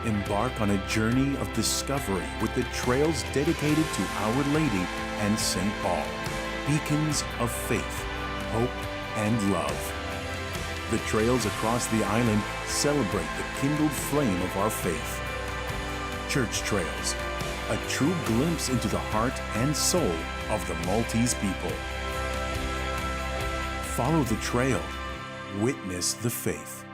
Embark on a journey of discovery with the trails dedicated to Our Lady and St. Paul, beacons of faith, hope, and love. The trails across the island celebrate the kindled flame of our faith. Church Trails, a true glimpse into the heart and soul of the Maltese people. Follow the trail, witness the faith.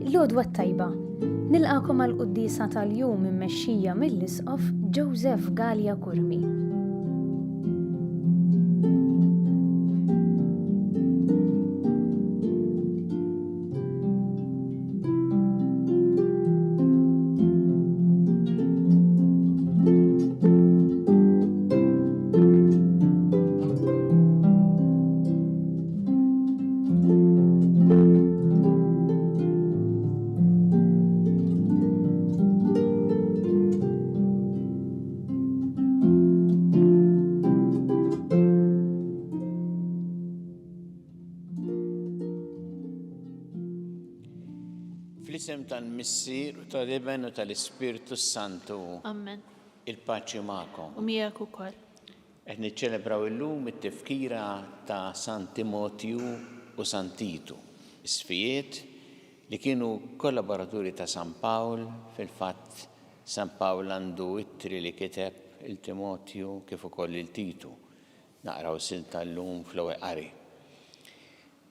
L-għodwa tajba, nilqakom għal-quddisa tal-jum immexxija mill-Isqof Joseph Gallia Kurmi. Fl-isem tal-Missier u tal-Ibn u tal-Ispiritu Santu. Amen. Il-paċi magħkom. U miegħek ukoll. Qed niċċelebraw illum it-tifkira ta' San Timotju u San Titu, isfijiet li kienu kollaboraturi ta' San Pawl. Fil-fatt San Pawl għandu ittri li kiteb il-Timotju kif ukoll il-Titu. Naqraw silta llum fl-ewwel qari.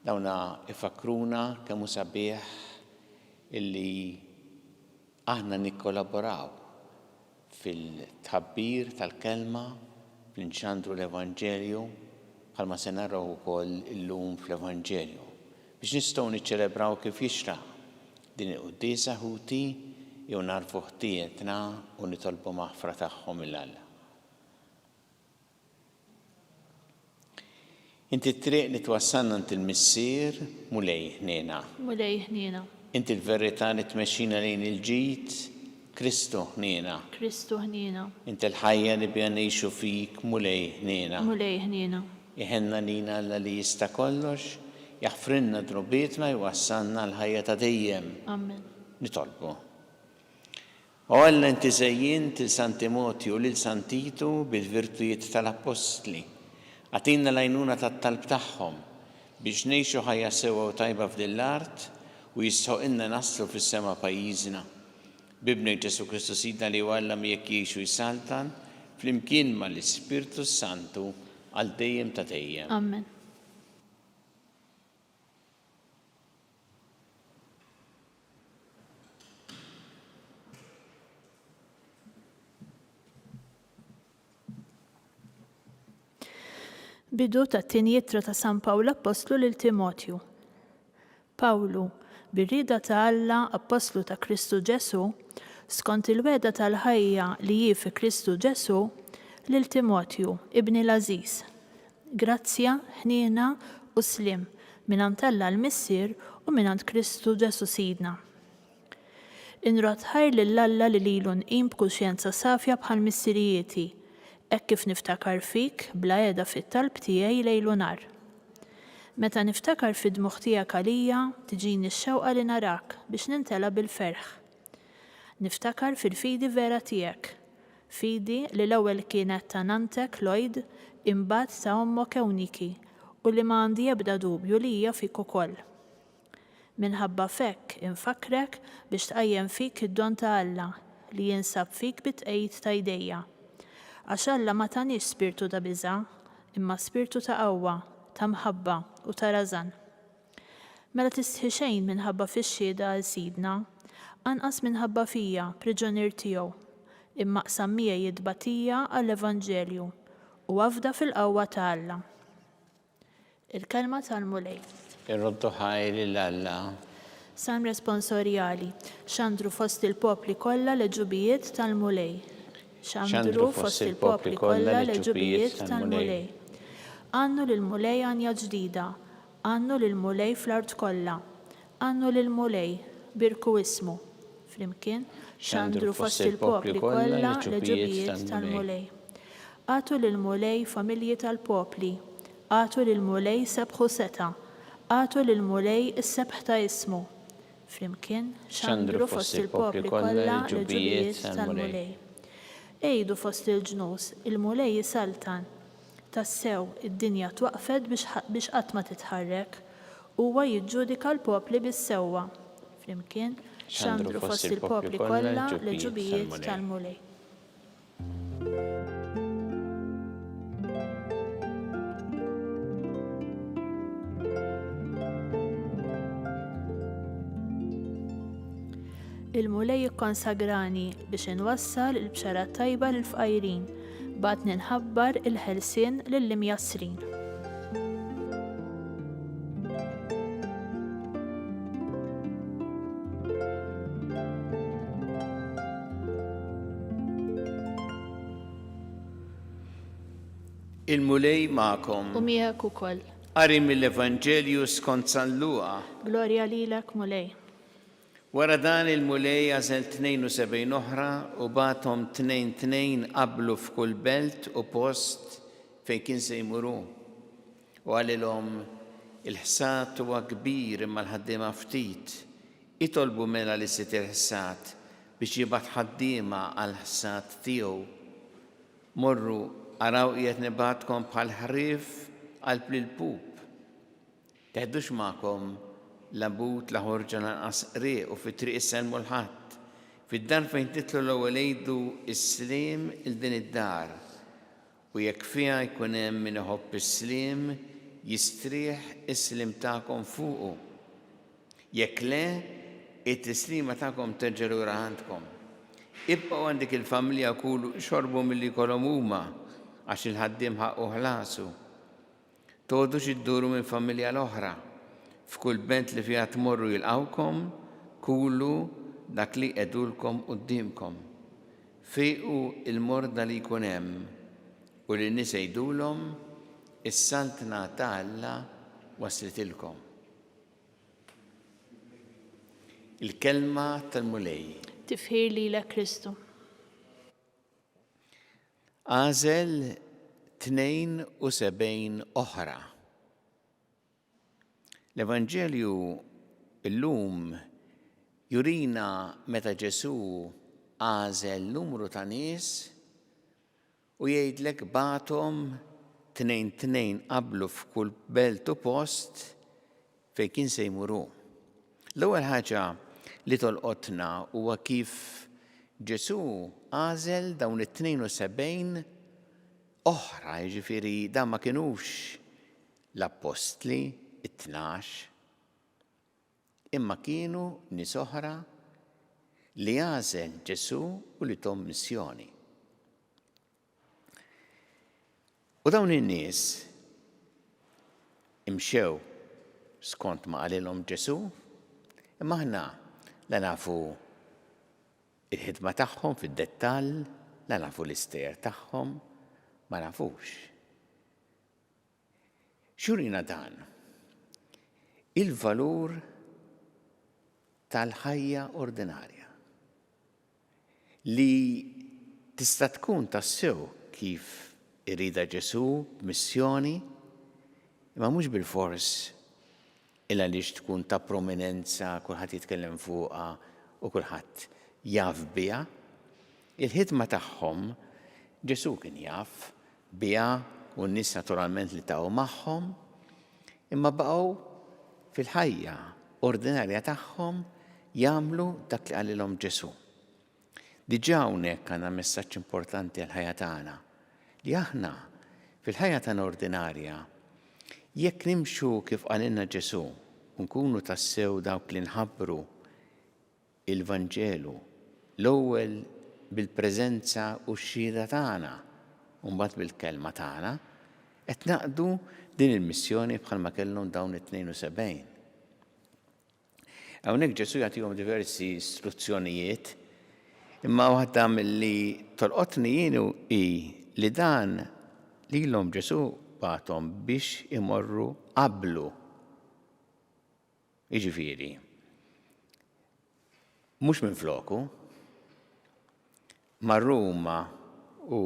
Dawna ifakruna kemm hu sabiħ illi aħna nikkollaboraw fil-tħabbir tal-kelma, fl-inċandru l-Evanġelju, bħalma se naraw ukoll illum fl-Evanġelju. Biex nistgħu niċċelebraw kif jixraq din il-quddiesa ħuti jew narfu ħtietna u nitolbu maħfra tagħhom il-Alla. Inti t-triq li twassalna int il-Missier mulej ħniena. Mulej ħniena. Inti l-verità li tmexxina lejn il-ġid, Kristu ħniena. Kristu ħniena. Inti l-ħajja li bija ngħixu fik mulej ħniena. Mulej ħniena. Iħenna lina Alla li jista' kollox, jaħfrinna drobietna jwassalna l-ħajja ta' dejjem. Amen. Nitolbu. U Alla inti żejjint il San Timotju u lil San Titu bil-virtujiet tal-Apostli. Għatinna l-għajnuna tat-talb tagħhom biex ngħixu ħajja sewwa u tajba f'din l-art u jistħoq inna naslu fis-sema pajjiżna. Bibni Ġesu Kristu Sidna li Alla miegħek jgħixu jsaltan flimkien mal-Ispiritu Santu għal dejjem ta' dejjem. Amen. Bidu ta' t-tieni jittra ta' San Pawl Apostlu lil Timotju. Pawlu, bir-rieda ta' Alla, Apostlu ta' Kristu Ġesu, skont il-weda tal-ħajja li hi fi Kristu Ġesu, lil Timotju, ibni l-Aziz. Grazzja, ħniena u slim minant Alla l-Missier u minant Kristu Ġesu Sidna. Inrot ħajr lill-Alla li lilu nqim b'kuxjenza safja bħal missirijieti, hekk kif niftakar fik bla qiegħda fit-talb tiegħi lejl u nar. Meta niftakar fid-dmuħ tiegħek għalija, tiġini x-xewqa li narak biex nintela bil-ferħ. Niftakar fil-fidi vera tiegħek, fidi li l-ewwel kienet ta' nantek Lloyd imbagħad ta' ommok Ewniki u li ma għandi ebda dubju li hija fik ukoll. Minħabba fekk infakrek biex tqajjem fik id-don ta' Alla li jinsab fik bit-tqejjed ta' jdejja. Għax Alla ma tanix spirtu ta' biża', imma spirtu ta' qawwa, ta' mħabba u ta' rażan. Mela tistħi xejn minħabba fix-xhieda għal Sidna, anqas minħabba fija priġunier tiegħu, imma qsam miegħi jitbatija għall-Evanġelju u għafda fil-qawwa ta' Alla. Il-kelma tal-mulej. Irroddu ħajri l-Alla. Sam responsorjali, xandru fost il-popli kollha l-ġubijiet tal-mulej. Xandru fost il-popli kollha l-ġubijiet tal-mulej. Għannu l-mulej għanja ġdida, għannu lil-mulej fl-art kollha, għannu lil-mulej birku ismu, flimkien xandru fost il-popli kollha l-ġubijiet tal-mulej. Għatu lil-mulej familji tal-popli, għatu lil-mulej sebħu seta, għatu lil-mulej is-sebħ ta' ismu, flimkien xandru fost il-popli kollha l-ġubijiet tal-mulej. Ejdu fost il-ġnus, il-mulej jisaltan. Tassew, id-dinja twaqfet biex qatt ma titħarrek, huwa jiġġudika l-popli bis-sewwa. Flimkien xandru fost il-popli kollha l-ġubijiet tal-mulej. Il-mulej jikkonsagrani biex inwassal il-bxara tajba lill-fqajrin, bad ninħabbar il-ħelsien lill-imjassrin. Il-mulej ma'kom. U miegħek ukoll. Qari mill-Evanġelju skont San Luqa. Glorja lilek, mulej. Wara dan il-mulej għażel 72 oħra u bathom 2 qablu f'kull belt u post fejn kien se jmuru. U għalilhom il-ħsad huwa kbir imma l-ħaddiema ftit. Itolbu mela li sit il-ħsad biex jibgħat ħaddiema għall-ħsad tiegħu. Morru araw qiegħed nibgħatkom bħal ħrief qalb lill-pub. Teħdux magħkom l-abut la ħorġa lanqas qrieq u fit-triq isselmu l-ħadd. Fid-dar fejn titlu l-ewwel jgħidu s-sliem il din id-dar. U jekk fiha jkun hemm min iħobb is-sliem, jistrieħ is-sliem tagħkom fuqu. Jekk le, it-tislima tagħkom terġa' lura għandkom. Ibqgħu għandik il-familja jkunu xorbu milli jkollhom huma għax il-ħaddiem ħaqqu ħlasu. Tgħodux idduru minn familja l-oħra. F'kull bent li fiha tmorru jilqawkom, kulu dak li qedulkom qudiemkom. Fejqu il-morda li jkun hemm u li n-nies jgħidulhom is-saltna ta' Alla waslitilkom. Il-kelma tal-mulej. Tifħir lilek Kristu. Għażel 72 oħra. L-Evanġelju illum jurina meta Ġesu għażel numru ta' nies u jgħidlek bathom 2 qablu f'kull belt u post fejn kien se jmuru. L-ewwel ħaġa li tolqotna huwa kif Ġesu għażel dawn it-72 oħra, jiġifieri dan ma kinux l-Apostli, it-12, imma kienu nies oħra li għażel Ġesu u li tom missjoni. U dawn in-nies imxew skont ma qalilhom Ġesu, imma aħna la nafu il-ħidma tagħhom fid-dettall, la nafu l-istejjer tagħhom, ma nafux. Xurina dan? Il-valur tal-ħajja ordinarja li tista' tkun tassew kif irida Ġesu b'missjoni, imma mhux bil-fors illa għaliex tkun ta' prominenza, kulħadd jitkellem fuqha u kulħadd jaf biha. Il-ħidma tagħhom Ġesu kien jaf biha u n-nies naturalment li taw magħhom, imma baqgħu fil-ħajja ordinarja tagħhom jagħmlu dak li qalilhom Ġesu. Diġà hawnhekk għandna messaġġ importanti għall-ħajja tagħna li aħna fil-ħajja tagħna ordinarja jekk nimxu kif qalilna Ġesu u nkunu tassew dawk li nħabbru il-Vanġelu l-ewwel bil-preżenza u x-xhieda tagħna u mbagħad bil-kelma tagħna, qed naqdu din il-missjoni bħalma kellhom dawn it-72. Hawnhekk Ġesu jagħtihom diversi istruzzjonijiet, imma waħda milli tolqotni jien hi li dan lilhom Ġesu bagħthom biex imorru qablu Jiġifieri, mhux minn floku, mar-Ruma u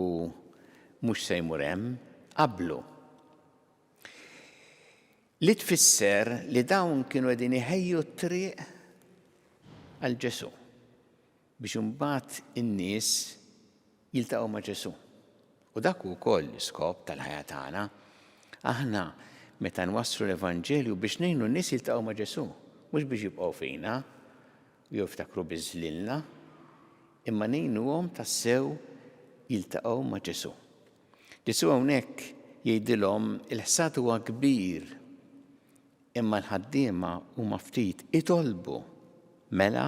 mhux se jmur hemm, qablu. Li tfisser li dawn kienu qegħdin iħejju t-triq għal Ġesu biex imbagħad in-nies jiltaqgħu ma' Ġesu. U dak ukoll l-iskop tal-ħajja tagħna. Aħna meta nwasslu l-Evanġelju biex ngħinu n-nies jiltaqgħu ma' Ġesu, mhux biex jibqgħu fina u jiftakru biżlilna, imma ngħinuhom tassew jiltaqgħu ma' Ġesu. Ġesu hawnhekk jgħidilhom il-ħsad huwa kbir, imma l-ħaddiema huma ftit itolbu mela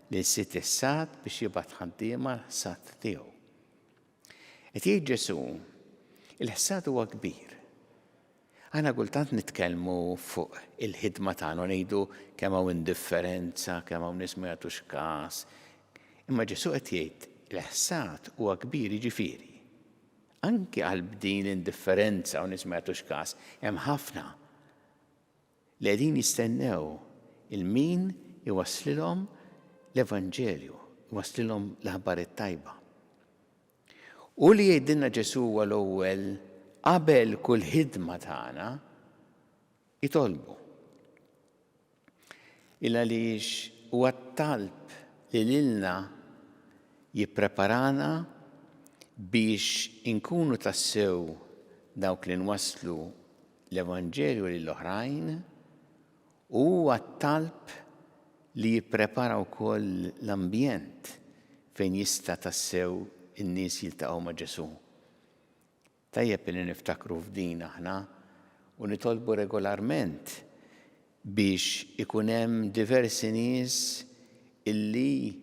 li s-sit is-sad biex jibgħat ħaddiema l-ħsad tiegħu. Qed jgħid Ġesu, il-ħsad huwa kbir. Aħna kultant nitkellmu fuq il-ħidma tagħna u ngħidu kemm hawn indifferenza, kemm hawn nies ma jagħtux każ. Imma Ġesu qed jgħid il-ħsad huwa kbir, jiġifieri. Anke għal din l-indifferenza u nies ma jagħtux każ, hemm ħafna li qegħdin jistennew il-min iwasslilhom l-Evanġelju, iwasslilhom l-aħbar it-tajba. U li jgħidilna Ġesu huwa l-ewwel qabel kull ħidma tagħna jitolbu. Il għaliex huwa t-talb li lilna jippreparana biex inkunu tassew dawk li nwasslu l-Evanġelju lill-oħrajn, u huwa t-talb li jipprepara wkoll l-ambjent fejn jista' tassew in-nies jiltaqgħu ma' Ġesu. Tajjeb li niftakru f'din aħna u nitolbu regolarment biex ikun hemm diversi nies illi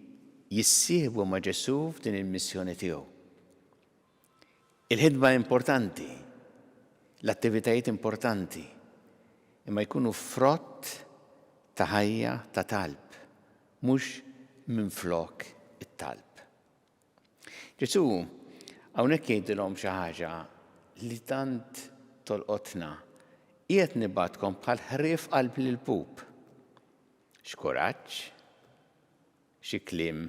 jissieħbu ma' Ġesu f'din il-missjoni tiegħu. Il-ħidma importanti, l-attivitajiet importanti, imma jkunu frott ta' ħajja ta' talb, mhux minflok it-talb. Ġesu hawnhekk jgħidilhom xi ħaġa li tant tolqotna, qiegħed nibgħatkom bħal ħrief qalb lil pub. X'kuraġġ, xi kliem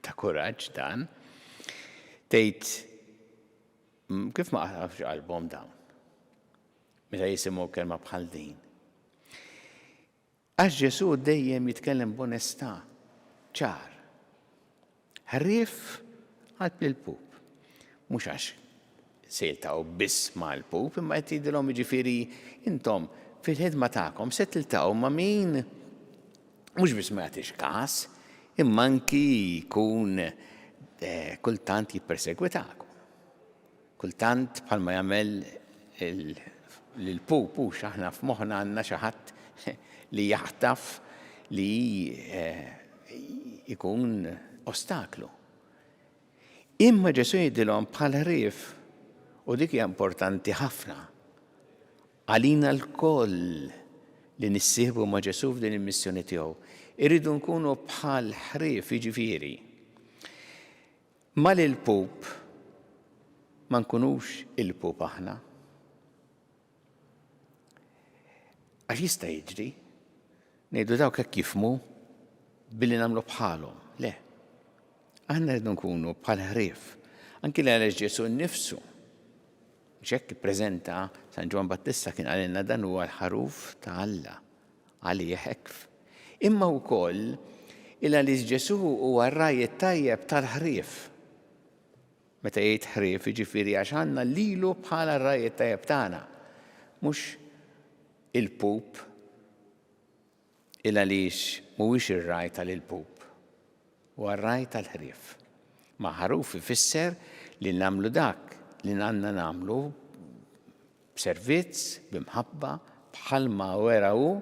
ta' kuraġġ dan. Tgħid kif ma qafx qalbhom dawn meta jisimgħu kelma bħal din. Għax Ġesu dejjem jitkellem b'onestà, ċar. Ħrief qalb lil pub. Mhux għax se jiltaqgħu biss mal-pub, imma qed jgħidilhom jiġifieri intom fil-ħidma tagħkom se tiltaqgħu ma' min mhux biss ma jagħtix każ, imma anki jkun kultant jippersegwitakom. Kultant bħalma jagħmel lill-pub hux aħna f'moħħna għandna xi ħadd li jaħtaf li jkun ostaklu. Imma Ġesu jgħidilhom bħal ħrief, u dik hija importanti ħafna. Għalina l-koll li nissieħbu ma' Ġesu f'din il-missjoni tiegħu. Irridu nkunu bħal ħrief, jiġifieri. Ma lil-pub ma nkunux il-pub aħna. Għax jista' jiġri ngħidu dawk hekk jifhmu billi nagħmlu bħalhom. Le. Aħna rridu nkunu bħal ħrief. Anki li għaliex Ġesu nnifsu. Ġekk ippreżenta San Ġwan Battista kien għalilna dan huwa l-ħaruf ta' Alla għalih hekk. Imma wkoll il għaliex Ġesu huwa r-raj tajjeb tal-ħrief. Meta jgħid ħrief jiġifieri għax għandna lilu bħala r-raj tajjeb tagħna. Mhux il-pub il għaliex mhuwiex ir-raj tal-il-pub. Huwa r-raj tal-ħrief. Ma ħaruf ifisser li nagħmlu dak li għandna nagħmlu b'servizz, b'imħabba, bħalma wera hu,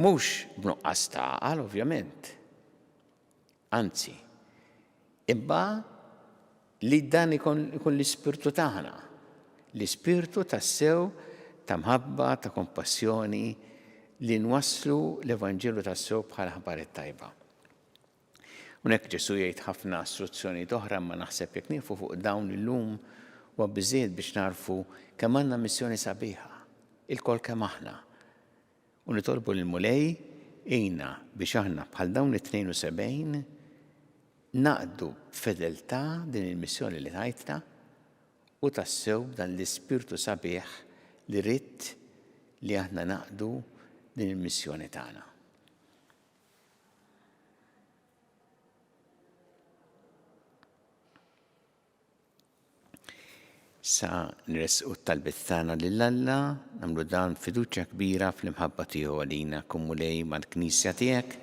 mhux b'nuqqas ta' għaqal ovvjament. Anzi, imma li dan ikun l-ispirtu tagħna, l-ispirtu tas-sew ta' mħabba, ta' kompassjoni li nwasslu l-Evanġelju tas-sew bħala ħabar tajba. Unek Ġesu jgħid ħafna istruzzjoni oħra, ma naħseb jekk nieqfu fuq dawn illum huwa biżżejjed biex narfu kemm għandna missjoni sabiħa, il-kol kemm aħna. u nitolbu l-mulej ejna biex aħna bħal dawn it-72 naqdu b'fedeltà din il-missjoni li tajtna u tassew dan l-Ispirtu sabiħ li ritt li aħna naqdu din il-missjoni tagħna. Sa nresqu t-talbit tagħna lill-Alla, nagħmlu dan fiduċja kbira fl-imħabba tiegħu għalina kumulej mal-Knisja tiegħek,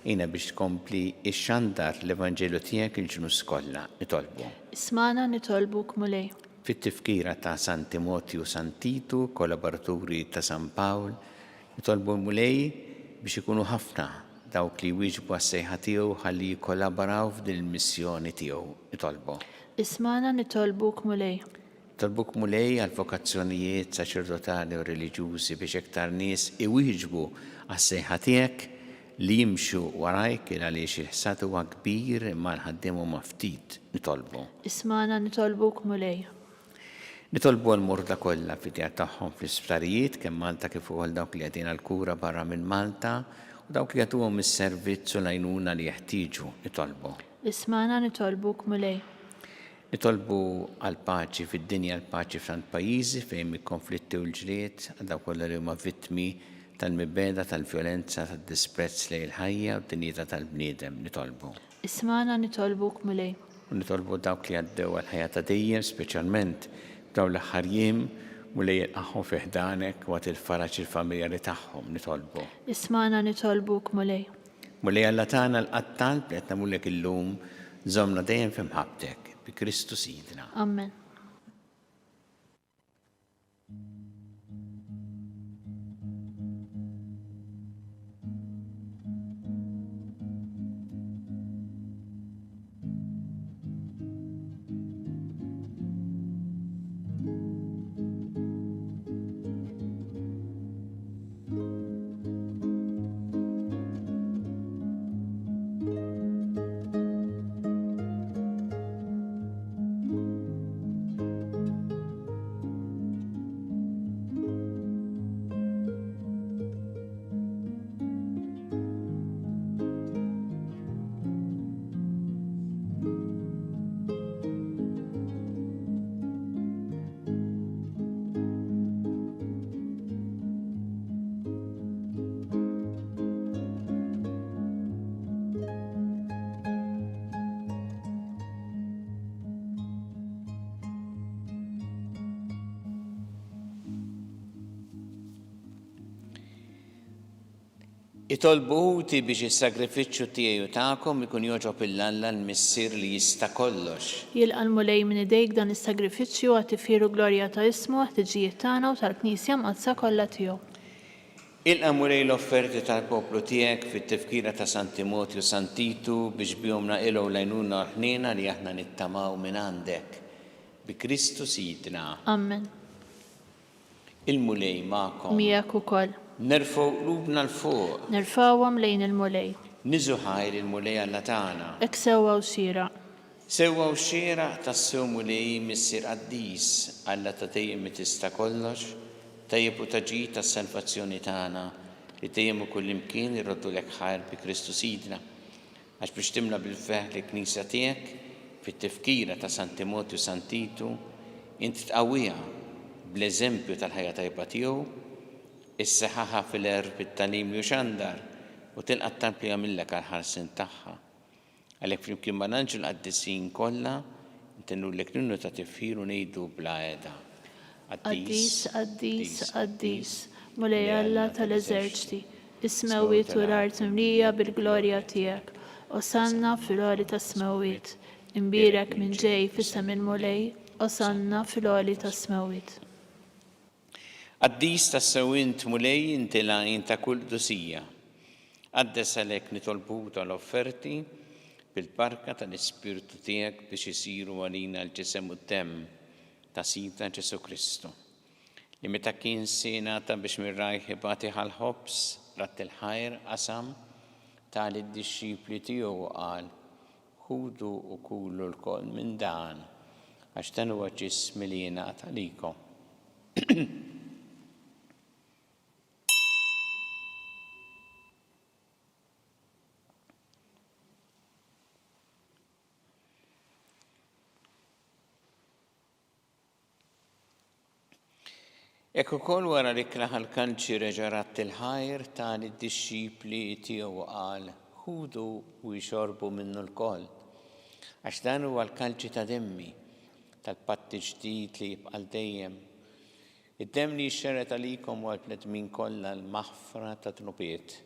jiena biex tkompli ix-xandar l-Evanġelu tiegħek il-ġnus kollha nitolbu. Ismana nitolbu kumulej. Fit-tifkira ta' San Timotju San Titu, kollaboraturi ta' San Pawl, nitolbu mulej biex ikunu ħafna dawk li wieġbu għas-sejħa tiegħu ħalli jikollaboraw f'din il-missjoni tiegħu nitolbu. Ismana nitolbu kumulej. Tolbuk mulej għal vokazzjonijiet saċerdotali u reliġjużi biex iktar nies iwieġbu għas-sejħa tiegħek li jimxu warajk il għaliex il-ħsad huwa kbir imma nħaddimhom ma' ftit nitolbu. Ismana nitolbu kumulej. Nitolbu l-murda kollha fid-djar tagħhom fl-isptarijiet kemm Malta kif ukoll dawk li qegħdin għall-kura barra minn Malta u dawk li jagħtuhom is-servizz u l-għajnuna li jeħtieġu nitolbu. Ismana nitolbu kumulej. Nitolbu għal-paċi fid-dinja, għal-paċi f'tant pajjiżi fejn il-konflitti u l-ġried għal kollha li huma vittmi tal-mibeda, tal-vjolenza, tad-disprezz lejn il-ħajja u d-dinjità tal-bniedem nitolbu. Ismana nitolbu kumulej. U nitolbu dawk li għaddew għal-ħajja ta' dejjem, speċjalment dawn l-aħħar jiem u li jilqaħħom fi ħdanek waqt il-faraġ il-familjari tagħhom nitolbu. Ismana nitolbu kumulej. Mulej Alla tagħna l-qattal li qed nagħmulek illum żommna dejjem f'imħabbtek bi Kristu Sidna. Amen. Itolbuti biex is-sagrifiċċju tiegħi u tagħkom ikun jogħġob il-Alla l-missier li jista' kollox. Jilqa' l-mulej minn idejk dan is-sagrifiċċju għat tifiru glorja ta' ismu ħtiġijiet tagħna u tal-Knisja mqazza kollha tiegħu. Ilqa' mulej l-offerti tal-poplu tiegħek fit-tifkira ta' San Timotju San Titu biex bihom naqilgħu l-għajnuna ħniena li aħna nittamaw minn għandek bi Kristu Sidna. Amen. Il-mulej magħkom. Miegħek ukoll. Nerfgħu qlubna l-fuq. Nerfgħuhom lejn il-mulej. Niżu ħajr il-mulej Alla tagħna. Hekk sewwa u xieraq. Sewwa u xieraq tassew mulej missier qaddis Alla ta' dejjem tista' kollox, tajjeb u taġid tas-salvazzjoni tagħna li dejjem ukoll imkien irroddulek ħajr bi Kristu Sidna. Għax biex timla bil-feħ l-Knisja tiegħek fit-tifkira ta' San Timotju San Titu, inti tqawwiha bl-eżempju tal-ħajja tajba tiegħu, is-seħħaħa fil-erb bit-talim li xandar u tilqa' t-talb li jagħmilek għall-ħarsien tagħha. Għalhekk flimkien ma' l-anġel qaddisin kollha ntennulek ninnu ta' tifħir u ngħidu bla qiegħda. Qaddis, qaddis, qaddis, mulej Alla tal-eżerċti, is-smewwiet u l-art imlija bil-glorja tiegħek, osanna fil-għoli tas-smewwiet, imbierek minn ġej f'isem il-mulej, osanna fil-għoli tas-smewwiet. Qaddis tas-sewwint mulej inti l-għajn ta' kull dusija. Qaddes għalhekk nitolbu tal-offerti bil-barka tal-Ispirtu tiegħek biex isiru għalina l-ġisem u d-demm ta' Sidna Ġesu Kristu. Li meta kien senata biex mirrajh ibati ħal-ħobs rat il-ħajr qasam tal-disċipli tiegħu qal ħudu u kulu l-koll minn dan għax dan huwa ġismi li jingħata likom. Ek ukoll wara li klaħal kanċi reġarat il-ħajr tal-disċipli tiegħu qal ħudu u jxorbu minnu l-koll. Għax dan huwa l-kalċi ta' demmi tal-patti ġdid li jibqal dejjem. Id-demm li jxerret għalikom u għal-bnedmin kollha l-maħfra ta' tnubiet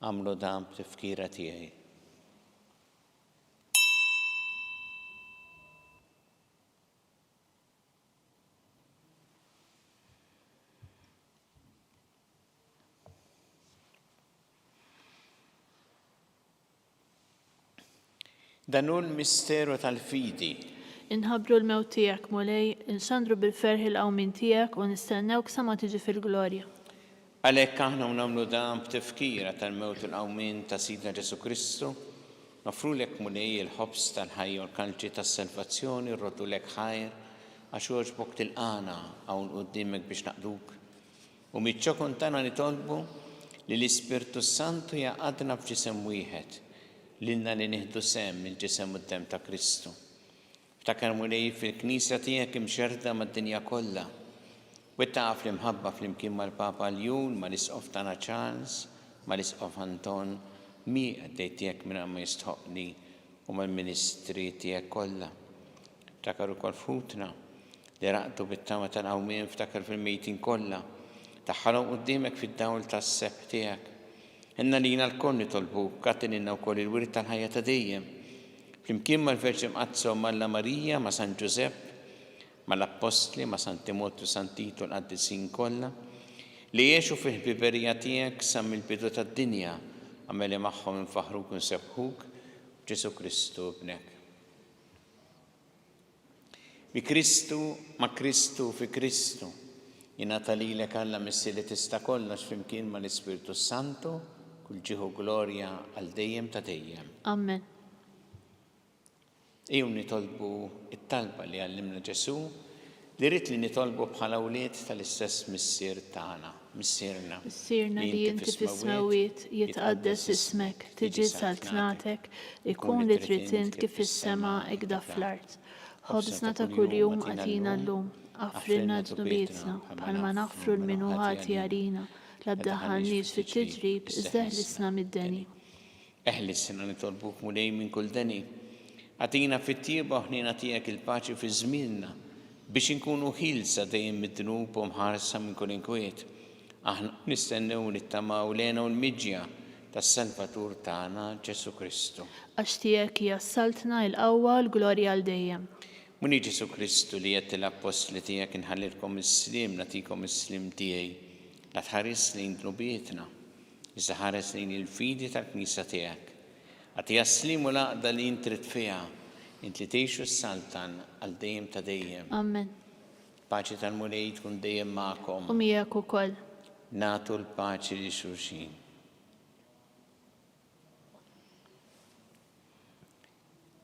għamlu dan b'tifkira tiegħi. Dan hu l-misteru tal-fidi. Inħabru l-mewt tiegħek Mulej, inxandru bil-ferħ il-qawmin tiegħek u nistennewk sa ma tiġi fil-glorja. Għalhekk aħna nagħmlu dan b'tifkira tal-mewt il-qawmin ta' Sidna Ġesu Kristu, nofrulek Mulej il-ħobs tal-ħajja u l-kalċi tas-salvazzjoni, rrodulek ħajr għax jogħġbok tilqana hawn quddiemek biex naqduk. U miċ-ċokun tagħna nitolbu li l-Ispirtu Santu jaqadna f'ġisem wieħed lilna li nieħdu sem il-ġisem u d-dem ta' Kristu. Ftakar Mulej fil-Knisja tiegħek imxerda mad-dinja kollha. Wettaq fl-imħabba fl-imkien mal-Papa Ljun, mal-Isqof tagħna Charles, mal-Isqof Anton, mi għaddej tiegħek minn ma jistħoqni u mal-ministri tiegħek kollha. Ftakar ukoll futna li raqtu bit-tama tal-qawmien ftakar fil-mejtin kollha. Taħħalhom quddiemek fid-dawl tas-seb tiegħek. Inna lina l-koll nitolbu katinina wkoll il-wirid tal-ħajja ta' dejjem. Flimkien mal-Verġi Mqazza u Malla Marija, ma' San Ġusepp, mal-Apostli, ma' San Timotju, San Titu l-qaddisin kollha, li jgħixu fil-ħbiberija tiegħek sa mill-bidu tad-dinja, għameli magħhom infaħruk u nsebħuk Ġesu Kristu bnek. Bi Kristu, ma' Kristu, fi Kristu, jingħata lilek Alla missi li tista' kollox flimkien mal-Ispirtu Santu, kull ġieħu glorja għal dejjem ta' dejjem. Amen. Ejjew nitolbu it-talba li għallimna Ġesu li rrid li nitolbu bħala wlied tal-istess missier tagħna, missierna. Missierna li inti fis-smawiet jitqaddes ismek, tiġi saltnatek, ikun li trid int kif fis-sema ikda fl-art. Ħobżna ta' kuljum għatina llum, għafrilna ġnubietna, bħalma naħfru l-minu ħati għalina, l-abdaħannis fit-tiġrib, iżda eħlisna mid-deni. Eħlisna nitolbuk Mulej minn kull deni. Għatina fit-tieba ħnina tiegħek il-paċi fi żmienna biex inkunu ħilsa dejjem mid-dnub u mħarsa minn kull inkwiet. Aħna nistennew nittamaw lena u l-miġja tas-Salvatur tagħna Ġesu Kristu. Għax tiegħek hija s-saltna l-qawwa l-glorja għal dejjem. Muni Ġesu Kristu li qed l-apostli tiegħek inħallilkom is-slim nagħtikom is-slim tiegħi. La tħares lejn dnubietna, iżda ħares lejn il-fidi tal-Knisja tiegħek. Għati jaslim u laqda li intrid fiha, int li tgħixu s-saltan għal dejjem ta' dejjem. Amen. Paċi tal-Mulej tkun dejjem magħkom. U miegħek ukoll. Nagħtu l-paċi li xulxin.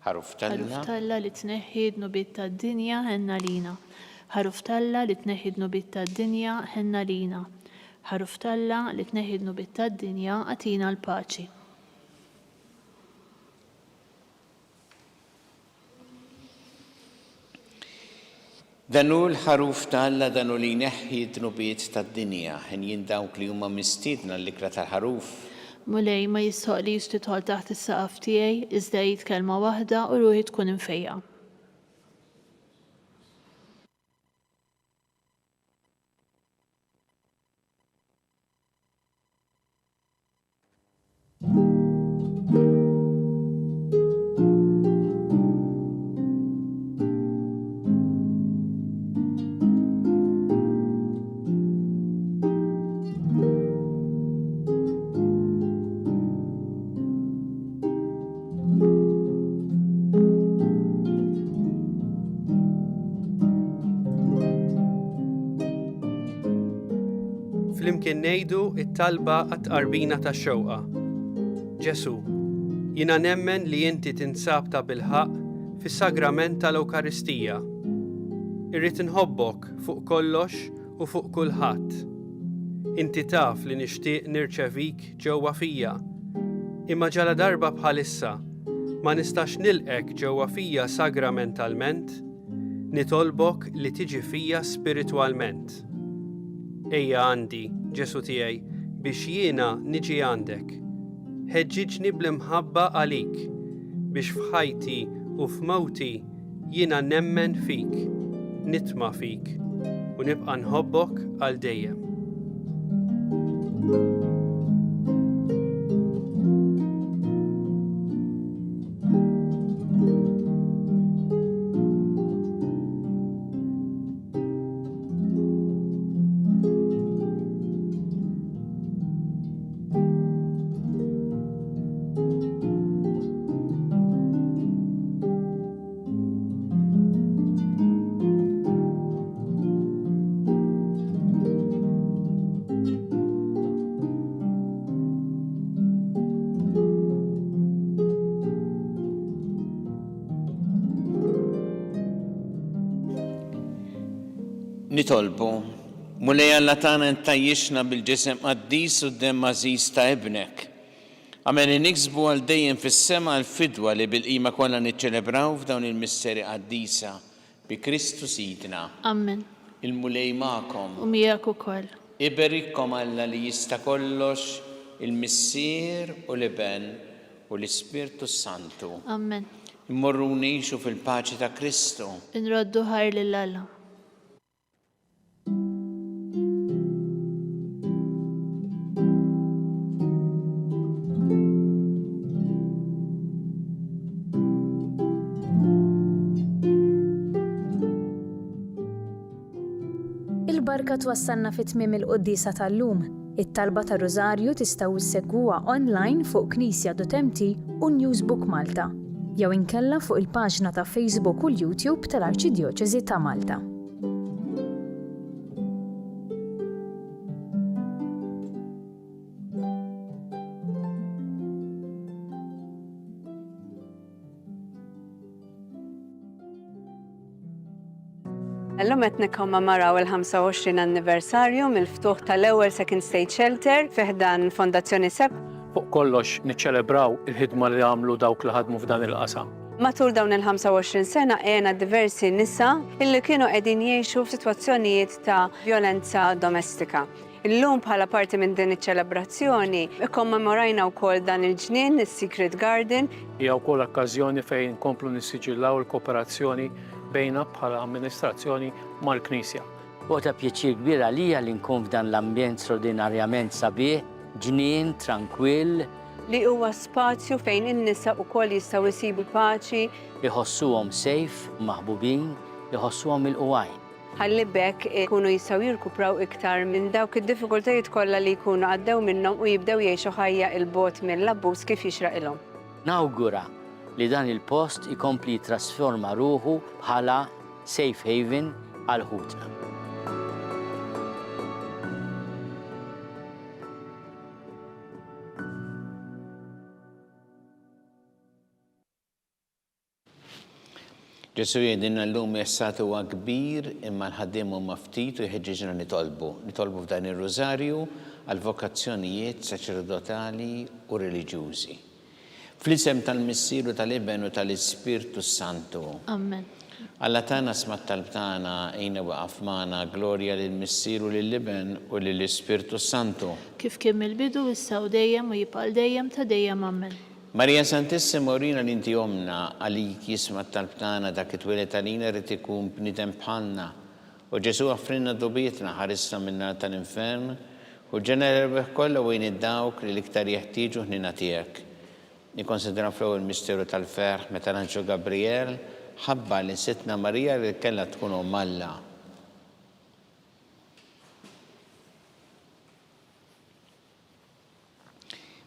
Ħaruf talla li tneħħi d-nubiet tad-dinja ħenna lina. Ħaruf talla li tneħħi d-nubiet tad-dinja ħenna lina. Ħaruf talla li tneħħi d-nubiet tad-dinja għatina l-paċi. Danu l-ħaruf talla danu li neħħi d-nubiet tad-dinja ħen jindawk li huma mistiedna l-ikra tal-ħaruf. Mulej ma jistoqlix titħol taħt is-saqaf tiegħi iżda jgħid kelma waħda u ruħi tkun imfejqa. Flimkien ngħidu it-talba għat-tqarbina tax-xewqa. Ġesu, jiena nemmen li inti tinsab ta' bilħaq fis-sagrament tal-Ewkaristija. Irrid inħobbok fuq kollox u fuq kulħadd. Inti taf li nixtieq nirċevik ġewwa fija. Imma ġala darba bħalissa ma nistax nilqek ġewwa fija sagramentalment, nitolbok li tiġi fija spiritwalment. Ejja għandi, Ġesu tiegħi, biex jiena niġi għandek. Ħeġġiġni bl-imħabba għalik, biex f'ħajti u f'mawti jiena nemmen fik, nitma' fik u nibqa' nħobbok għal dejjem. Nitolbu, mulej Alla tagħna ntajjixna bil-ġisem qaddis u d-demm għażiż ta' ibnek. Għamel niksbu għal dejjem fis-sema l-fidwa li bil-qima kollha niċċelebraw f'dawn il-misseri qaddisa bi Kristu Sidna. Amen. Il-mulej magħkom. U miegħek ukoll. Iberikkom Alla li jista' kollox, il-missier u l-iben u l-Ispirtu Santu. Amen. Immorru ngħixu fil-paċi ta' Kristu. Inroddu ħajr lil Alla. Il-barka twassalna fit-tmiem il-qoddisa tal-lum. It-talba ta' Rożarju tistgħu issegwuha online fuq Knisja.mt u Newsbook Malta, jew inkella fuq il-paġna ta' Facebook u l-YouTube tal-Arċidjoċeżi ta' Malta. Illum qed nikkommemmoraw il-25 anniversarju mill-ftuħ tal-ewwel Second State Shelter fi ħdan Fondazzjoni SEP. Fuq kollox niċċelebraw il-ħidma li għamlu dawk li ħadmu f'dan il-qasam. Matul dawn il-25 sena għena diversi nisa illi kienu qegħdin jgħixu f'sitwazzjonijiet ta' violenza domestika. Illum bħala parti minn din iċ-ċelebrazzjoni ikkommemorajna wkoll dan il-ġnien, is-Secret Garden. Hija wkoll okkażjoni fejn komplu nissiġillaw il-kooperazzjoni bejna bħala amministrazzjoni mal-Knisja. Huwa ta' pjaċir kbir għalija li nkun f'dan l-ambjent straordinarjament sabiħ, ġnien, tranquill. Li huwa spazju fejn in-nisa wkoll jistgħu jsibu paċi. Iħossuhom safe, maħbubin, iħossuhom il-qwajn. Ħalli bekk ikunu jistgħu jirkupraw iktar minn dawk id-diffikultajiet kollha li jkunu għaddew minnhom u jibdew jgħixu ħajja il-bogħod mill-abbuż kif jixraqilhom. Nawgura li dan il-post ikompli jitrasforma ruħu bħala safe haven għal ħutna. Ġesu jedinna l-lum jessatu huwa kbir imma l-ħaddiem huma ftit u jħeġġeġna nitolbu. Nitolbu f'dan ir-Rożarju għal vokazzjonijiet saċerdotali u reliġjużi. Fl-isem tal-Missieru tal-Iben u tal-Ispirtu Santu. Amen. Alla tagħna smat tal-btana ejna waqaf magħna glorja lill-Missieru lill-Iben u lill-Ispirtu Santu. Kif kien mill-bidu issa u dejjem u jibqa' dejjem ta' dejjem amen. Marija Santissima urina li inti omna għalik jismat tal-btana dak it-twilet għalina rrid ikun bniedem bħalna. U Ġesu għaffrinna dubietna ħarisna minna tal-infern u ġena l-erbeħ kollha wejn id-dawk li l-iktar jeħtieġu ħnina tiegħek. Nikkonsidra flow il-misteru tal-ferħ meta l-Anġu Gabriel ħabba li sitna Marija li kellha tkun Alla.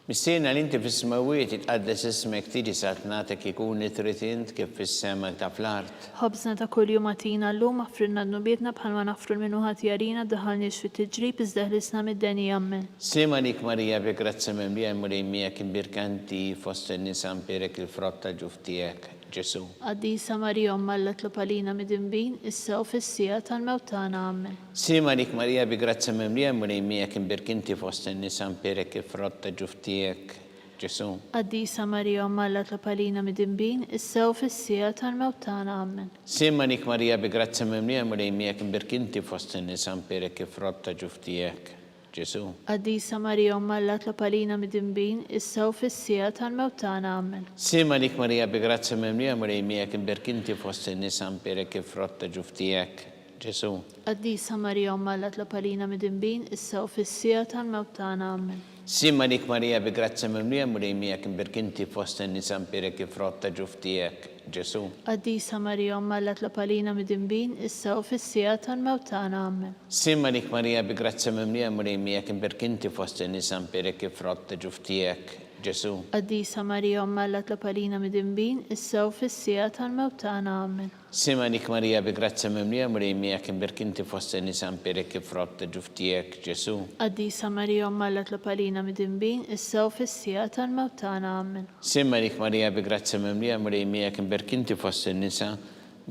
Mistierna li inti fis-smawiet itqaddes ismek tiġi satnatek ikun nitrid int kif fis-sema ta' fl-art. Ħobżna ta' kuljum għatina llum affrinna d-nubietna bħalma nafru l-minuħat jarina daħalniex fit-tiġrib iżda ħlisna mid-deni amen. Sima lik Marija bi grazzi mimlija mulej miegħek imbirkanti fost in-nisa mpirek il-frott tal-ġuf tiegħek Ġesu. Qaddisa Marija Omma Alla tlopalina mid-inbin issa u fis-sija tal-mewt tagħna amen. Sima lik Marija bi grazzi mimlija mulej miegħek imbirkanti fost in-nisa mpirek il-frott tal-ġuf tiegħek Ġesu. Qaddisa Marija Omma Alla tlopalina mid-dinbin, issa u fis-sija tal-mewt tagħna. Amen. Simmanik Marija bi grazzi mimlija mulejmijek imbirkinti fost in-nisan perek frott ta' ġuftijek. Ġesu. Qaddisa Marija Omma Alla tlopalina mid-dinbin, issa u fis-sija tal-mewt tagħna. Amen. Simmanik Marija bi grazzi mimlija mulejmijek imbirkinti fost in-nisan perek frott ta' ġuftijek. Ġesu. Qaddisa Marija Omma Alla tlopalina mid-dinbin, issa u fis-sija tal-mewt tagħna. Amen. Simmanik Marija bi grazzi mimlija mulejmijek imbirkinti fost in-nisan perek frott ta' ġuftijek. Ġesu. Qaddisa Marija Omma Alla tlopalina mid-dinbin, issa u fis-sija tal-mewt tagħna. Amen. Simmanik Marija bi grazzi mimlija mulejmijek imbirkinti fost in-nisan perek frott ta' ġuftijek. Ġesu. Qaddisa Marija Omma Alla tlopalina mid-dinbin, issa u fis-sija tal-mewt tagħna. Amen. Simmanik Marija bi grazzi mimlija mulejmijek imbirkinti fost in-nisan perek frott ta' ġuftijek. Ġesu. Qaddisa Marija Omma Alla tlopalina mid-dinbin, issa u fis-sija tal-mewt tagħna. Amen. Simmanik Marija bi grazzi mimlija mulejmijek imbirkinti fost in-nisan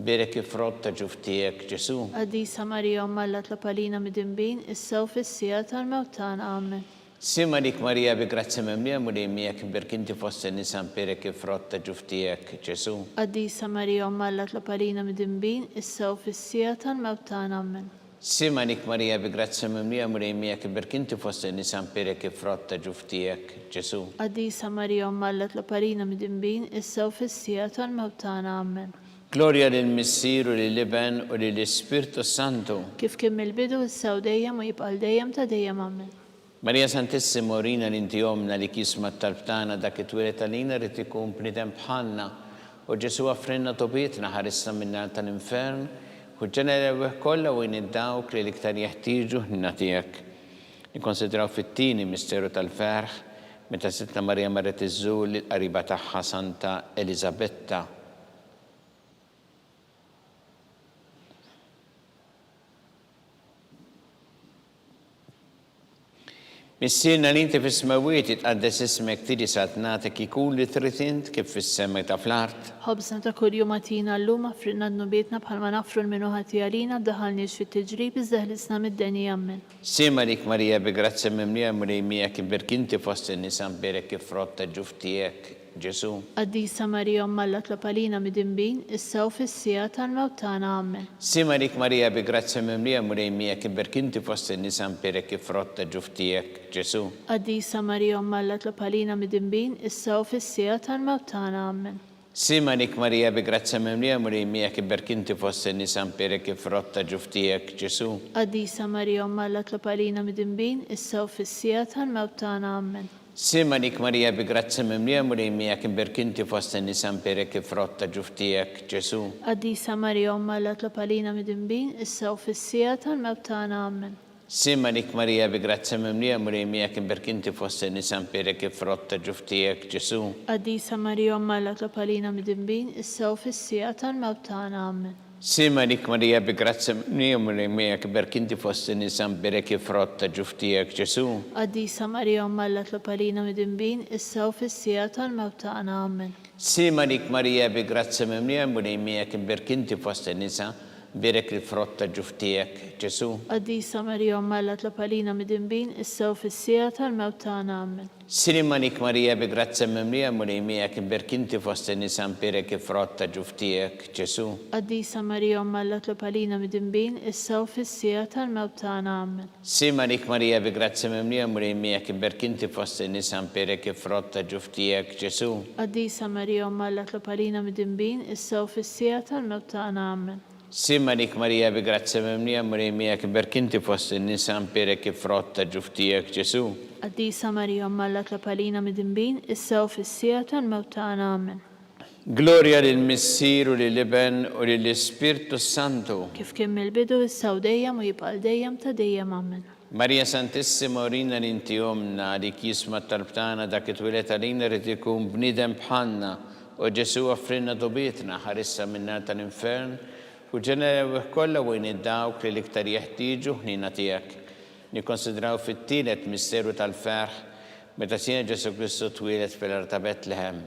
perek frott ta' ġuftijek. Ġesu. Qaddisa Marija Omma Alla tlopalina mid-dinbin, issa u fis-sija tal-mewt tagħna. Amen. Simmanik Marija bi grazzi mimlija mulejmijek imbirkinti fost in-nisan perek frott ta' ġuftijek. Ġesu. Qaddisa Marija Omma Alla tlopalina mid-dinbin, issa u fis-sija tal-mewt tagħna. Amen. Simmanik Marija bi grazzi mimlija mulejmijek imbirkinti fost in-nisan perek frott ta' ġuftijek. Ġesu. Qaddisa Marija Omma Alla tlopalina mid-dinbin, issa u fis-sija tal-mewt tagħna. Amen. Gloria lill-Missir u lill-Iben u lill-Ispirtu Santu. Kif kien mill-bidu issa u dejjem u jibqa' dejjem ta' dejjem. Amen. Marija Santissima Orina l-inti jomna li kisma talbtana dak it-twilet għalina rrit ikun bnidem bħalna u Ġesu għafrinna tobietna ħarissa minna tal-infern u ġenera kolla u id-dawk li l-iktar jeħtieġu ħnina tiegħek. Nikkonsidraw fit-tieni misteru tal-ferħ meta Sittna Marija marret iżżur l-qariba tagħha Santa Elisabetta. Missirna li inti fis-smawiet itqaddes ismek tidisat natek ikun li tritint kif fis-sema ta' fl-art. Ħobżna ta' kull jum għatina llum affrinna d-nubietna bħalma nafru l-minu ħati għalina ddaħalniex fit-tiġrib iżdaħlisna mid-deni. Amen. Simmanik Marija bi grazzi mimlija mulejmijek imbirkinti fost in-nisan perek frott ta' ġuftijek. Ġesu. Qaddisa Marija Omma Alla tlopalina mid-dinbin, issa u fis-sija tal-mewt tagħna. Amen. Simmanik Marija bi grazzi mimlija mulejmijek imbirkinti fost in-nisan perek frott ta' ġuftijek. Ġesu. Qaddisa Marija Omma Alla tlopalina mid-dinbin, issa u fis-sija tal-mewt tagħna. Amen. Simmanik Marija bi grazzi mimlija mulejmijek imbirkinti fost in-nisan perek frott ta' ġuftijek. Ġesu. Qaddisa Marija Omma Alla tlopalina mid-dinbin, issa u fis-sija tal-mewt tagħna. Amen. Simmanik Marija bi grazzi mimlija mulejmijek imbirkinti fost in-nisan perek frott ta' ġuftijek. Ġesu. Qaddisa Marija Omma Alla tlopalina mid-dinbin, issa u fis-sija tal-mewt tagħna. Amen. Simmanik Marija bi grazzi mimlija mulejmijek imbirkinti fost in-nisan perek frott ta' ġuftijek. Ġesu. Qaddisa Marija Omma Alla tlopalina mid-dinbin, issa u fis-sija tal-mewt tagħna. Amen. Simmanik Marija bi grazzi mimlija mulejmijek imbirkinti fost in-nisan perek frott ta' ġuftijek. Ġesu. Qaddisa Marija Omma Alla tlopalina mid-dinbin, issa u fis-sija tal-mewt tagħna. Amen. Simmanik Marija bi grazzi mimlija mulejmijek imbirkinti fost in-nisan perek frott ta' ġuftijek. Ġesu. Qaddisa Marija Omma Alla tlopalina mid-dinbin, issa u fis-sija tal-mewt tagħna. Amen. Simmanik Marija bi grazzi mimlija mulejmijek imbirkinti fost in-nisan perek frott ta' ġuftijek. Ġesu. Qaddisa Marija Omma Alla tlopalina mid-dinbin, issa u fis-sija tal-mewt tagħna. Amen. Simmanik Marija bi grazzi mimlija mulejmijek imbirkinti fost in-nisan perek frott ta' ġuftijek. Ġesu. Qaddisa Marija Omma Alla tlopalina mid-dinbin, issa u fis-sija tal-mewt tagħna. Amen. Simmanik Marija bi grazzi mimlija mulejmijek imbirkinti fost in-nisan perek frott ta' ġuftijek. Ġesu. Qaddisa Marija Omma Alla tlopalina mid-dinbin, issa u fis-sija tal-mewt tagħna. Amen. Gloria lill-Missir u lill-Iben u lill-Ispirtu Santu. Kif kien mill-bidu issa u dejjem u jibqa' dejjem ta' dejjem. Amen. Marija Santissima Orina l-inti jomna li kisma talbtana dak it-twilet għalina rrit ikun bnidem bħalna u Ġesu għafrinna tobietna ħarissa minna tal-infern u ġenera kolla u id-dawk li l-iktar jeħtieġu ħnina tiegħek. Nikkonsidraw fit-tielet misteru tal-ferħ meta Sina Ġesu Kristu twilet fil-art ta' Betlehem.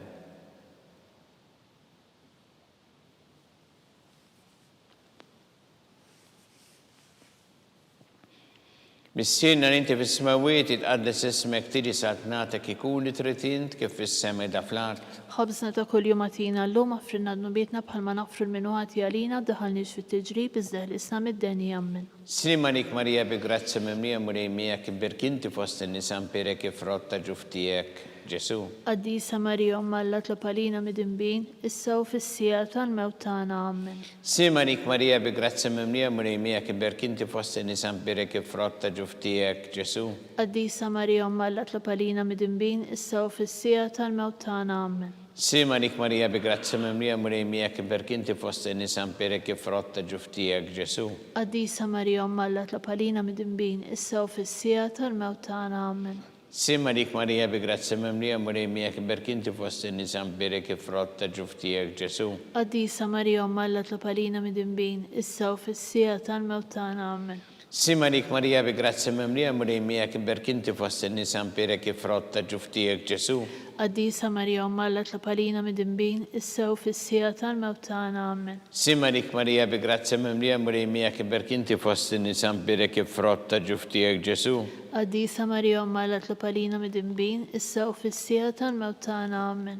Missierna li inti fis-smawiet itqaddes ismek tiġi saltnatek ikun li trid int kif fis-sema da fl-art. خبزنا تا كل يوم عطينا اللوم اغفرنا ذنوبنا بحال ما نغفر المنوعات علينا دخلنيش في التجريب ازدهر الاسلام الداني يمن Slimanik Marija bi grazzi mimlija murejmija kibir kinti fost in-nisan perek ifrotta ġuftijek Ġesu. قديسة مريم ملا تلبالينا مدنبين السو في السياطة الموتانا آمين Slimanik Marija bi grazzi mimlija murejmija kibir kinti fost in-nisan perek ifrotta ġuftijek Ġesu. قديسة مريم ملا تلبالينا مدنبين السو في السياطة الموتانا آمين Slimanik Marija bi grazzi mimlija murejmija kibir kinti fost in-nisan perek ifrotta ġuftijek Ġesu. قديسة مريم ملا تلبالينا مدنبين السو في السياطة الموتانا آمين Slimanik Marija bi grazzi mimlija murejmija kibir kinti fost in-nisan perek ifrotta ġuftijek Ġesu. قديسة مريم ملا تلبالينا مدنبين السو في السياطة الموتانا آمين Slimanik Marija bi grazzi mimlija murejmija kibir kinti fost in-nisan perek ifrotta ġuftijek Ġesu. قديسة مريم ملا تلبالينا مدنبين السو في السياطة الموتانا آمين Slimanik Marija bi grazzi mimlija murejmija kibir kinti fost in-nisan perek ifrotta ġuftijek Ġesu. قديسة مريم ملا تلبالينا مدنبين السو في السياطة الموتانا آمين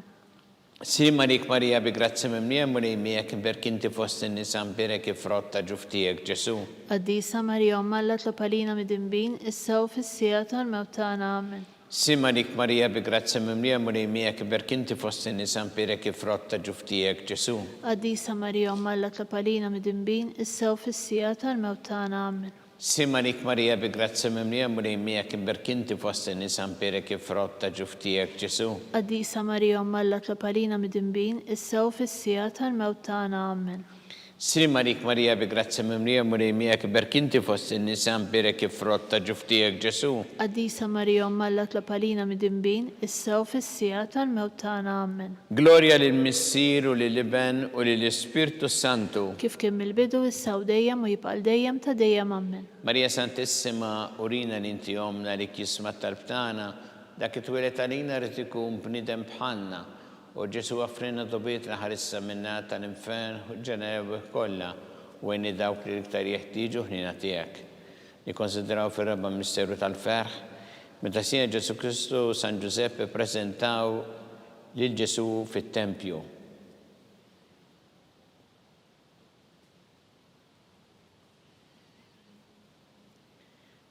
Slimanik Marija bi grazzi mimlija murejmija kibir kinti fost in-nisan perek ifrotta ġuftijek Ġesu. قديسة مريم ملا تلبالينا مدنبين السو في السياطة الموتانا آمين Slimanik Marija bi grazzi mimlija murejmija kibir kinti fost in-nisan perek ifrotta ġuftijek Ġesu. قديسة مريم ملا تلبالينا مدنبين السو في السياطة الموتانا آمين Slimanik Marija bi grazzi mimlija murejmija kibir kinti fost in-nisan perek ifrotta ġuftijek Ġesu. قديسة مريم ملا تلبالينا مدنبين السو في السياطة الموتانا آمين Slimanik Marija bi grazzi mimlija murejmija kibir kinti fost in-nisan perek ifrotta ġuftijek Ġesu. قديسة مريم ملا تلبالينا مدنبين السو في السياطة الموتانا آمين Gloria lill-Missier u lill-Iben u lill-Ispirtu Santu. كيف كم البدو السو ديم ويبقى الديم تديم آمين Marija Santissima, urina l-inti omna li kisma tal-btana, dak it-twilet għalina rrit ikun bnidem bħalna, u Ġesu għafrina dobiet ħarissa minna tal-infern u ġenerew kolla, u għenni dawk li iktar jeħtiġu ħnina tijak. Nikonsideraw fil-rabba misteru tal-ferħ, meta sija Ġesu Kristu u San Giuseppe prezentaw lil Ġesu fit-tempju.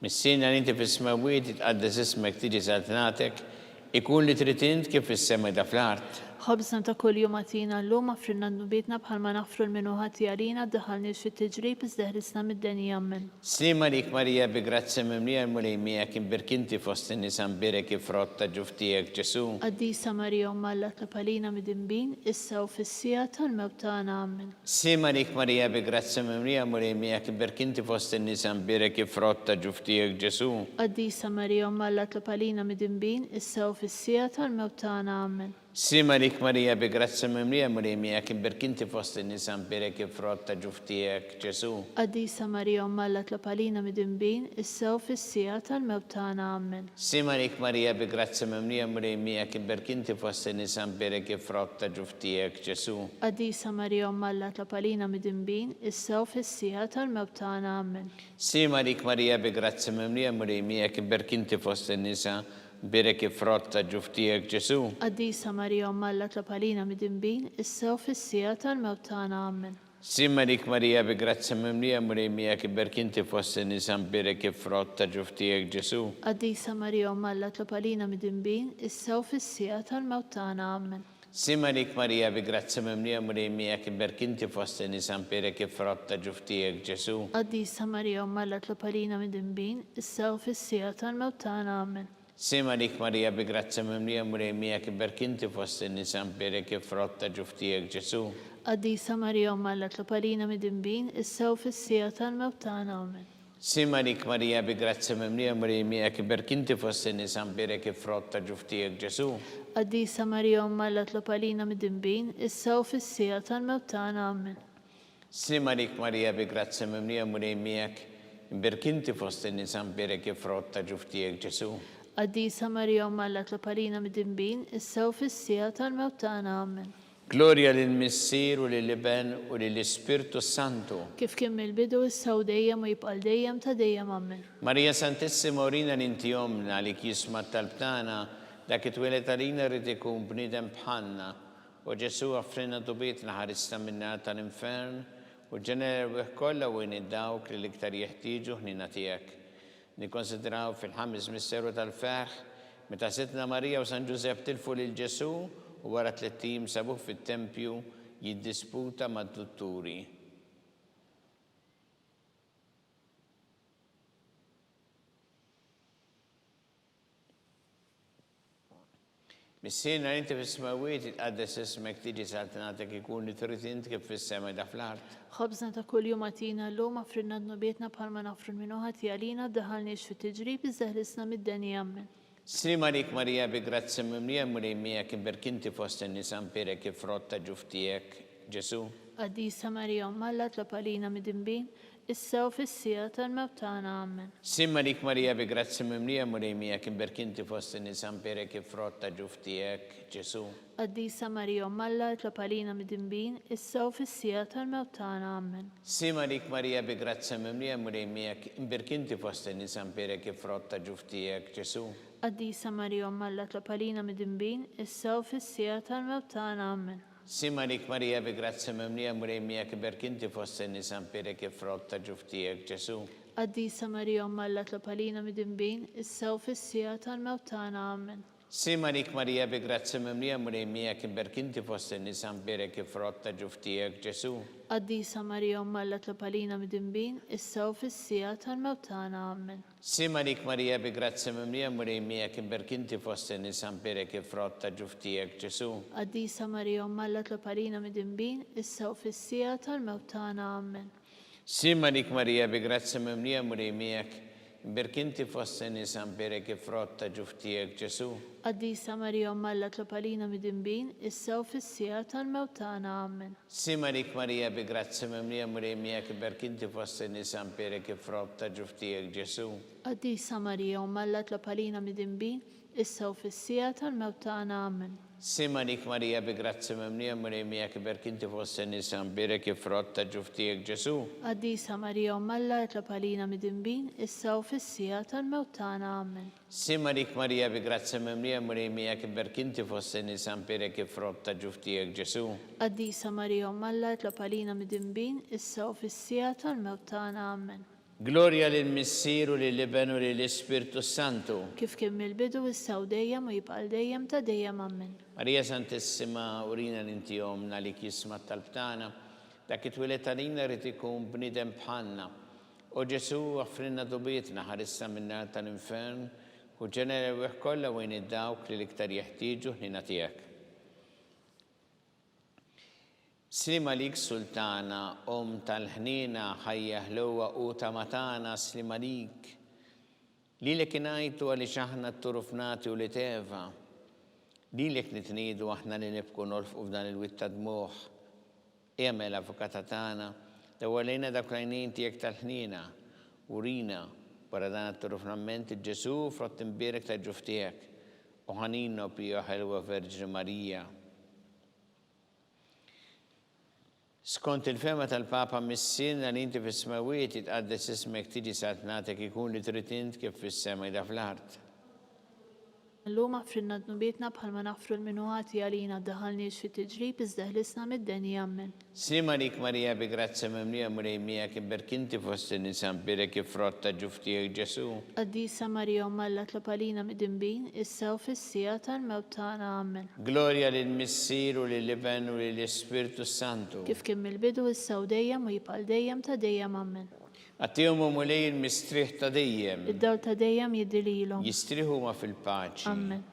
Missina li inti fis-smawiet itqaddes ismek tiġi saltnatek, ikun li trid int kif fis-sema da fl-art. خبزنا تا كل يوم عطينا اللوم اغفرنا ذنوبنا بحال ما نغفر المنوعات علينا دخلنيش في التجريب ازدهر الاسلام الداني آمين Slimanik Marija bi grazzi mimlija murejmija kibir kinti fost in-nisan perek ifrotta ġuftijek Ġesu. قديسة مريم ملا تلبالينا مدنبين السو في السياطة الموتانا آمين Slimanik Marija bi grazzi mimlija murejmija kibir kinti fost in-nisan perek ifrotta ġuftijek Ġesu. قديسة مريم ملا تلبالينا مدنبين السو في السياطة الموتانا آمين Slimanik Marija bi grazzi mimlija murejmija kibir kinti fost in-nisan perek ifrotta ġuftijek Ġesu. قديسة مريم ملا تلبالينا مدنبين السو في السياطة الموتانا آمين Slimanik Marija bi grazzi mimlija murejmija kibir kinti fost in-nisan perek ifrotta ġuftijek Ġesu. قديسة مريم ملا تلبالينا مدنبين السو في السياطة الموتانا آمين Slimanik Marija bi grazzi mimlija murejmija kibir kinti fost in-nisan perek ifrotta ġuftijek Ġesu. قديسة مريم ملا تلبالينا مدنبين السو في السياطة الموتانا آمين Slimanik Marija bi grazzi mimlija murejmija kibir kinti fost in-nisan perek ifrotta ġuftijek Ġesu. قديسة مريم ملا تلبالينا مدنبين السو في السياطة الموتانا آمين Slimanik Marija bi grazzi mimlija murejmija kibir kinti fost in-nisan perek ifrotta ġuftijek Ġesu. قديسة مريم ملا تلبالينا مدنبين السو في السياطة الموتانا آمين Slimanik Marija bi grazzi mimlija murejmija kibir kinti fost in-nisan perek ifrotta ġuftijek Ġesu. قديسة مريم ملا تلبالينا مدنبين السو في السياطة الموتانا آمين Slimanik Marija bi grazzi mimlija murejmija kibir kinti fost in-nisan perek ifrotta ġuftijek Ġesu. قديسة مريم ملا تلبالينا مدنبين السو في السياطة الموتانا آمين Slimanik Marija bi grazzi mimlija murejmija kibir kinti fost in-nisan perek ifrotta ġuftijek Ġesu. قديسة مريم ملا تلبالينا مدنبين السو في السياطة الموتانا آمين Gloria lil-Missier u lill-Iben u lill-Ispirtu Santu. Kif kien mill-bidu issa u dejjem u jibqa' dejjem ta' dejjem ammen. Marija Santissima urina l-inti omna li kisma talbtana dak it-twilet għalina rrid ikun bniedem bħalna u Ġesu offrina dubietna ħarista minna tal-infern u ġeneru kollha u id-dawk li l-iktar jeħtieġu ħnina tiegħek. Nikkonsidraw fil-ħames misteru tal-ferħ meta Sitna Marija u San Ġusepp tilfu lil Ġesu u wara 3 tim sabuh fit-tempju jiddisputa mad-dutturi. Missina inti fis-smawiet itqaddes ismek tiġi saltanatek ikun li trid int kif fis-sema da fl-art. Ħobżna ta' kuljum għatina llum affrinna dnubietna bħalma nafru l-minuħat għalina ddaħħalniex fit-tiġrib iżdaħlisna mid-deni ammen. Srimarik Marija bi grazzi mimlija murejmija kien berkinti fost in-nisa mpirek kif rotta ġuftijek Ġesu. Qaddisa Marija Alla tlab għalina mid-inbin, issa u fis-sija tal-mewt tagħna ammen. Srimarik Marija bi grazzi mimlija murejmija kien berkinti fost in-nisa mpirek kif rotta ġuftijek Ġesu. Qaddisa Marija Alla tlab għalina mid-inbin, issa u fis-sija tal-mewt tagħna ammen. Srimarik Marija bi grazzi mimlija murejmija kien berkinti fost in-nisa mpirek kif rotta ġuftijek Ġesu. Qaddisa Marija Alla tlab għalina mid-inbin, issa u fis-sija tal-mewt tagħna ammen. Srimarik Marija bi grazzi mimlija murejmija kien berkinti fost in-nisa mpirek kif rotta ġuftijek Ġesu. Qaddisa Marija Alla tlab għalina mid-inbin, issa u fis-sija tal-mewt tagħna ammen. Srimarik Marija bi grazzi mimlija murejmija kien berkinti fost in-nisa mpirek kif rotta ġuftijek Ġesu. Qaddisa Marija Alla tlab għalina mid-inbin, issa u fis-sija tal-mewt tagħna ammen. Srimarik Marija bi grazzi mimlija murejmija kien berkinti fost in-nisa mpirek kif rotta ġuftijek Ġesu. Qaddisa Marija Alla tlab għalina mid-inbin, issa u fis-sija tal-mewt tagħna ammen. Srimarik Marija bi grazzi mimlija murejmija berkinti fost in-nisa mpirek kif rotta ġuftijek Ġesu. Qaddisa Marija Alla tlab għalina mid-inbin, issa u fis-sija tal-mewt tagħna ammen. Srimarik Marija bi grazzi mimlija murejmija berkinti fost in-nisa mpirek kif rotta ġuftijek Ġesu. Qaddisa Marija Alla tlab għalina mid-inbin, issa u fis-sija tal-mewt tagħna ammen. Srimarik Marija bi grazzi mimlija murejmija berkinti fost in-nisa mpirek kif rotta ġuftijek Ġesu. Qaddisa Marija Alla tlab għalina mid-inbin, issa u fis-sija tal-mewt tagħna ammen. Srimarik Marija bi grazzi mimlija murejmija berkinti fost in-nisa mpirek kif rotta ġuftijek Ġesu. Qaddisa Marija Alla tlab għalina mid-inbin, issa u fis-sija tal-mewt tagħna ammen. Gloria lil-Missier u lill-Iben u lill-Ispirtu Santu. Kif kien mill-bidu issa u dejjem u jibqa' dejjem ta' dejjem ammen. Marija Santissima urina l-inti omna li kisma talbtana dak it-twilet għalina rrid ikun bniedem bħalna. U Ġesu offrinna dubietna ħarissa minna tal-infern u ġeneru kollha u id-dawk li l-iktar jeħtieġu ħnina tiegħek. Srimalik Sultana, tal-ħnina, ħajja ħlowa u tamatana, Srimalik. Lilek inajtu għalli xaħna t-turufnati u li teva. Lilek nitnidu aħna li nibku norfu f'dan il-witta dmuħ. Emel avukata tana, dawalina dak lajnin tijek tal-ħnina. Urina, wara dan t-turufnament Ġesu frott imbirek ta' ġuftijek. Uħanino pija ħelwa Verġi Marija. Skont il-fema tal-Papa Missina li inti fis-smawiet itqaddes ismek tiġi saltanatek ikun li trid int kif fis-sema da fl-art. Llum affrinna dnubietna bħalma nafru l-minuħat għalina ddaħħalniex fit-tiġrib iżdaħlisna mid-deni ammen. Srimarik Marija bi grazzi mimlija murejmija berkinti fost in-nisa mpirek kif rotta ġuftijek Ġesu. Qaddisa Marija Alla tlab għalina mid-inbin, issa u fis-sija tal-mewt tagħna ammen. Gloria lil-Missier u lill-Iben u lill-Ispirtu Santu. Kif kien mill-bidu issa u dejjem u jibqa' dejjem ta' dejjem ammen. Għattihom mulej il-mistriħ ta' dejjem. Id-dawl ta' dejjem jidrililhom. Jistriħu ma fil-paċi. Ammen.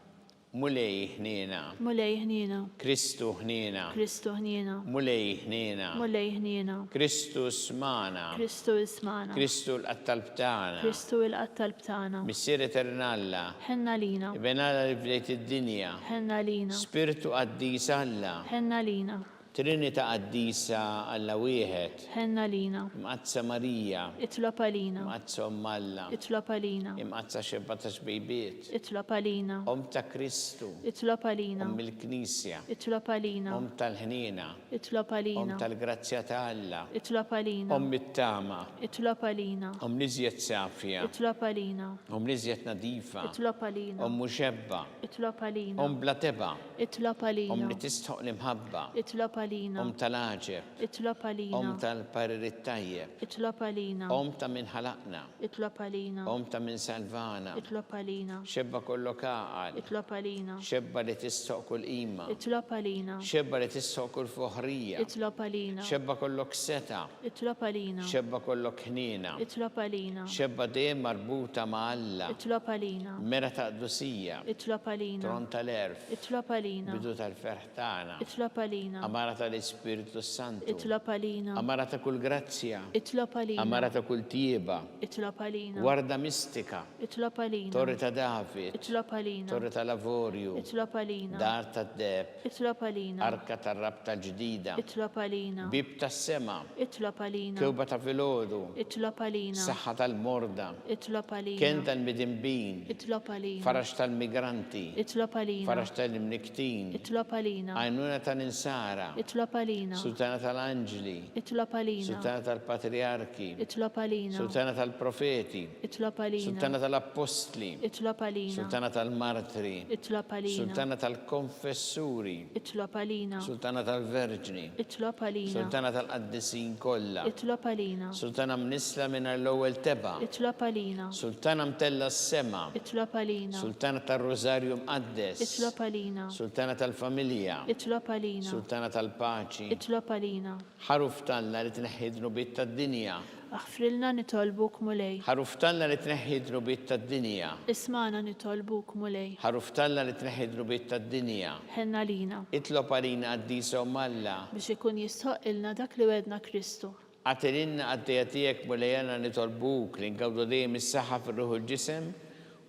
Mulej ħnina. Mulej ħnina. Kristu ħnina. Kristu ħnina. Mulej ħnina. Mulej ħnina. Kristu smana. Kristu ismana. Kristu l-qattalbtana. Kristu l-qattalbtana. Missier eternalla. Ħenna lina. Ibenalla li bdejt id-dinja. Ħenna lina. Spiritu qaddis Alla. Ħenna lina. Trinita Qaddisa Alla Wieħed, ħenna lina, Imqazza Marija, itlob għalina, Imqazza Ommalla, itlob għalina, Imqazza Xebba ta' Xbejbiet, itlob għalina, ta' Kristu, itlob għalina, il-Knisja, itlob għalina, tal-ħnina, itlob għalina, tal-grazzja ta' Alla, itlob għalina, it-tama, itlob għalina, liżjed safja, itlob għalina, liżjed nadifa, itlob għalina, muxebba, itlob għalina, bla teba, itlob għalina, li tistħoq l-imħabba, itlob għalina, tal-aġeb, itlob għalina, tal-paririt tajjeb, itlob għalina, ta' minn ħalaqna, itlob għalina, ta' minn salvana, itlob għalina, xebba kollok għaqal, itlob għalina, xebba li tistħoq kull ima, itlob għalina, xebba li tistħoq kull foħrija, itlob għalina, xebba kollok seta, itlob għalina, xebba kollok ħnina, itlob għalina, xebba dejjem marbuta ma' Alla, itlob għalina, mera ta' qdusija, itlob għalina, tron tal-erf, itlob għalina, bidu tal-ferħ tagħna, itlob għalina, amara tal-Ispiritu Santu, itlob għalina, amara ta' kull grazzja, itlob għalina, amara ta' kull tieba, itlob għalina, warda mistika, itlob għalina, torri ta' David, itlob għalina, torri ta' Lavorju, itlob għalina, dar ta' Deb, itlob għalina, arka ta' rabta ġdida, itlob għalina, bib ta' sema, itlob għalina, kewba ta' filodu, itlob għalina, saħħa tal-morda, itlob għalina, ken tal-midimbin, itlob għalina, farax tal-migranti, itlob għalina, farax tal-imniktin, itlob għalina, għajnuna tal-insara, itlob għalina, sultana tal-anġli, itlob għalina, sultana tal-patriarki, itlob għalina, sultana tal-profeti, itlob għalina, sultana tal-apostli, itlob għalina, sultana tal-martri, itlob għalina, sultana tal-konfessuri, itlob għalina, sultana tal-verġni, itlob għalina, sultana tal-qaddisin kollha, itlob għalina, sultana mnisla minn l-ewwel teba, itlob għalina, sultana mtella s-sema, itlob għalina, sultana tal-Rożarju mqaddes, itlob għalina, sultana tal-familja, itlob għalina, sultana tal-paċi, itlob għalina, ħaruf talla li tneħħidnu bit tad-dinja, aħfrilna nitolbuk mulej, ħaruf talla li tneħħidnu bit tad-dinja, ismana nitolbuk mulej, ħaruf talla li tneħħidnu bit tad-dinja, ħenna lina, itlob għalina qaddisa Malla, biex ikun jistħoq ilna dak li wedna Kristu. għatilinna għaddejatijek mulejana nitolbuk li ngawdu dejjem is-saħħa fir-ruħ il-ġisem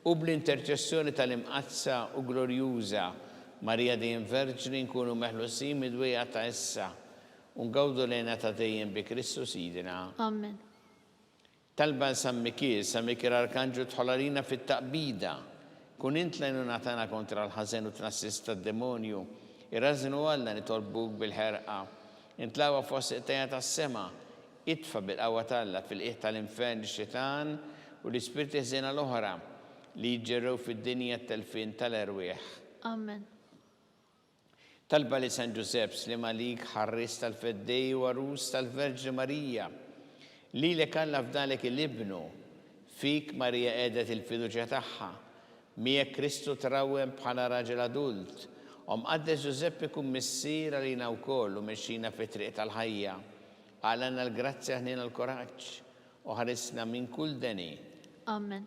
u bl-interċessjoni tal-imqazza u glorjuża Marija dejjem Verġni nkunu meħlusin mid-dwejja ta' issa u ngawdu lejna ta' dejjem bi Kristu Sidina. Amen. Talba San Mikil Arkanġu tħolarina fit-taqbida, kun int lejnuna tagħna kontra l-ħażen u tnassis tad-demonju, irrażnu Alla nitolbuk bil-ħerqa, intlawa fost iqtajja tas-sema, itfa bil-qawwa talla fil-qiegħ tal-infern ix-xitan u l-ispirti ħżiena l-oħra li jġerrew fid-dinja t-telfin tal-erwieħ. Amen. Talba li San Giuseppe li malik ħarris tal-feddej u arus tal-Verġi Marija, li li kalla f'dalek il-ibnu, fik Marija edet il-fiduċja tagħha, miegħek Kristu trawem bħala raġel adult, mqaddes Giuseppe kun missier għalina wkoll u mexxina fi triq tal-ħajja, għalanna l-grazzja ħnina l-koraġġ u ħarisna minn kull deni. Amen.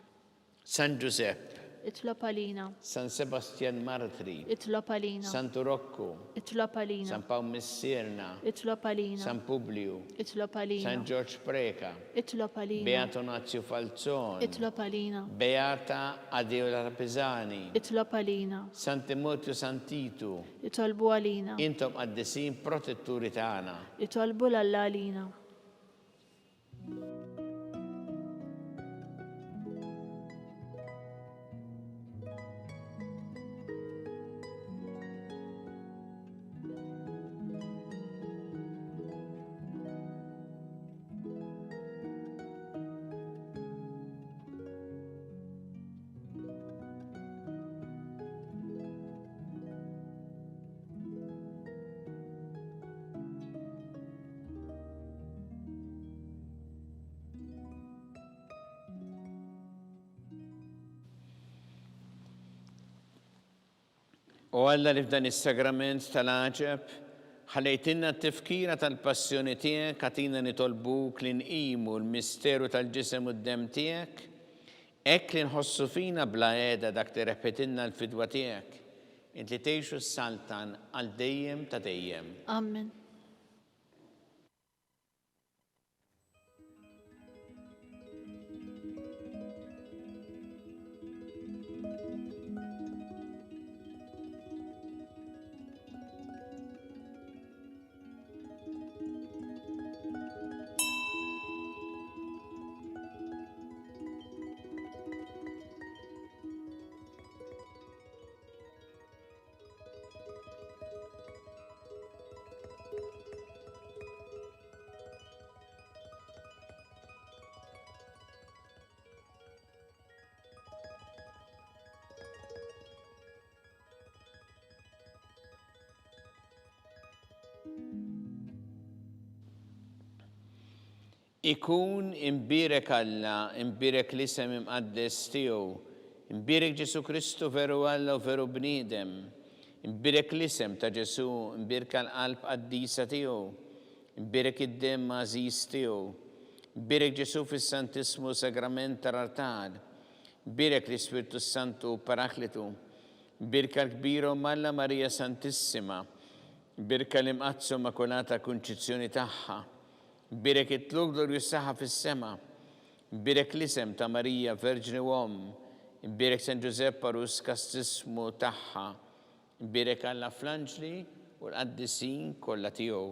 San Giuseppe, itlob għalina, San Sebastian Martri, itlob għalina, San Turocco, itlob għalina, San Paul Missierna, itlob għalina, San Publiu, itlob għalina, San George Preka, itlob għalina, Beato Nazio Falzon, itlob għalina, Beata Adela Pisani, itlob għalina, San Timoteo Santitu, itolbu għalina, intom għaddesin protetturi tagħna. itolbu l-Alla għalina. U Alla li f'dan is-sagrament tal-għaġeb ħalejtinna t-tifkira tal-passjoni tiegħek għatina nitolbuk li nqimu l-misteru tal-ġisem u d-dem tiegħek, hekk li nħossu fina bla qiegħda dak li repetinna l-fidwa tiegħek, int li tgħixu s-saltan għal dejjem ta' dejjem. Amen. Ikun imbirek Alla, imbirek l-isem imqaddes tiegħu, imbirek Ġesu Kristu veru Alla u veru bniedem, imbirek l-isem ta' Ġesu, imbirek l-qalb qaddisa tiegħu, imbirek id-dem għażiż tiegħu, imbirek Ġesu fis-Santismu Sagrament tar-Artal, imbirek l-Ispiritu Santu Paraklitu, imbirek l-kbiru Malla Marija Santissima, imbirek l-imqazzu Immakulata Kunċizzjoni tagħha, imbirek it-tlug glorjusaħa fis-sema, imbirek l-isem ta' Marija Verġni Uom, imbirek San Giuseppe Arus kastismu tagħha, imbirek Alla fl-anġli u l-qaddisin kollha tiegħu.